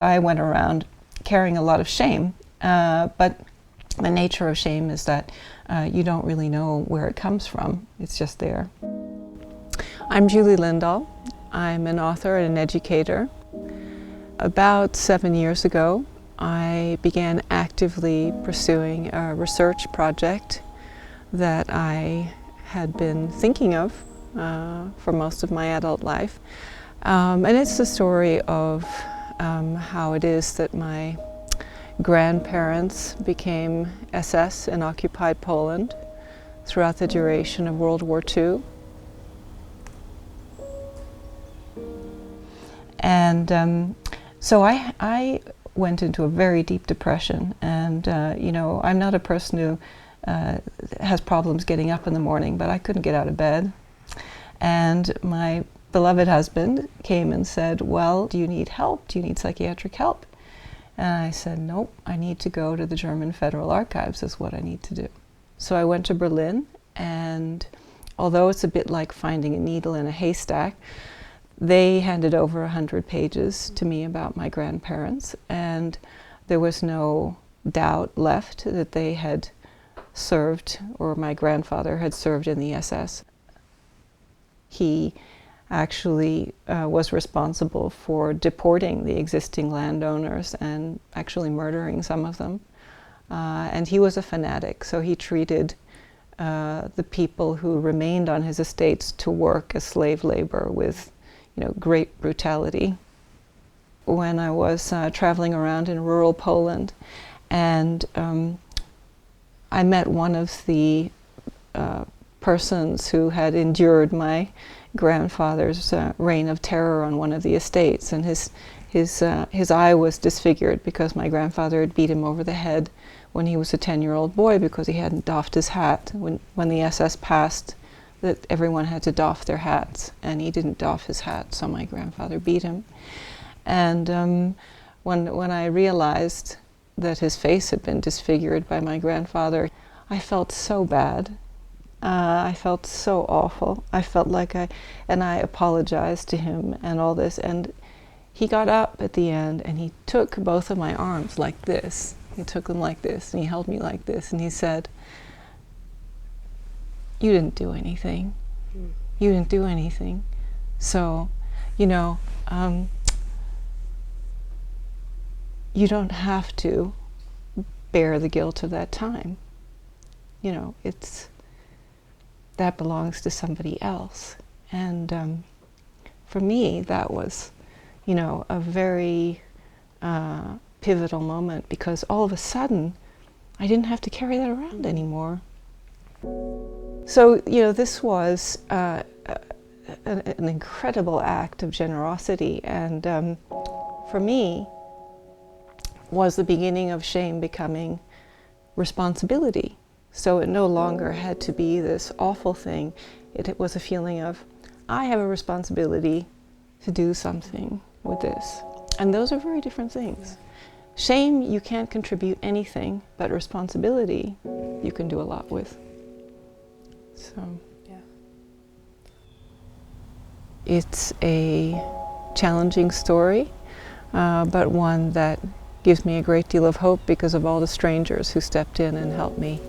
I went around carrying a lot of shame, but the nature of shame is that you don't really know where it comes from. It's just there. I'm Julie Lindahl. I'm an author and an educator. About 7 years ago, I began actively pursuing a research project that I had been thinking of for most of my adult life. And it's the story of how it is that my grandparents became SS in occupied Poland throughout the duration of World War II. And so I went into a very deep depression, and you know, I'm not a person who has problems getting up in the morning, but I couldn't get out of bed. And my beloved husband came and said, well, do you need help? Do you need psychiatric help? And I said, nope, I need to go to the German Federal Archives, is what I need to do. So I went to Berlin, and although it's a bit like finding a needle in a haystack, they handed over 100 pages to me about my grandparents, and there was no doubt left that they had served, or my grandfather had served in the SS. He actually was responsible for deporting the existing landowners and actually murdering some of them. And he was a fanatic, so he treated the people who remained on his estates to work as slave labor with, you know, great brutality. When I was traveling around in rural Poland, and I met one of the persons who had endured my grandfather's reign of terror on one of the estates, and his eye was disfigured because my grandfather had beat him over the head when he was a 10-year-old boy because he hadn't doffed his hat. When the SS passed, that everyone had to doff their hats, and he didn't doff his hat, so my grandfather beat him. And when I realized that his face had been disfigured by my grandfather, I felt so bad. I felt so awful. I felt like I apologized to him and all this, and he got up at the end and he took both of my arms like this. He took them like this, and he held me like this, and he said, "You didn't do anything. You didn't do anything. So, you know, you don't have to bear the guilt of that time. You know, that belongs to somebody else." And for me, that was, you know, a very pivotal moment, because all of a sudden, I didn't have to carry that around anymore. So, you know, this was an incredible act of generosity, and for me, was the beginning of shame becoming responsibility. So it no longer had to be this awful thing. It was a feeling of, I have a responsibility to do something with this. And those are very different things. Shame, you can't contribute anything, but responsibility, you can do a lot with. So, yeah. It's a challenging story, but one that gives me a great deal of hope because of all the strangers who stepped in and helped me.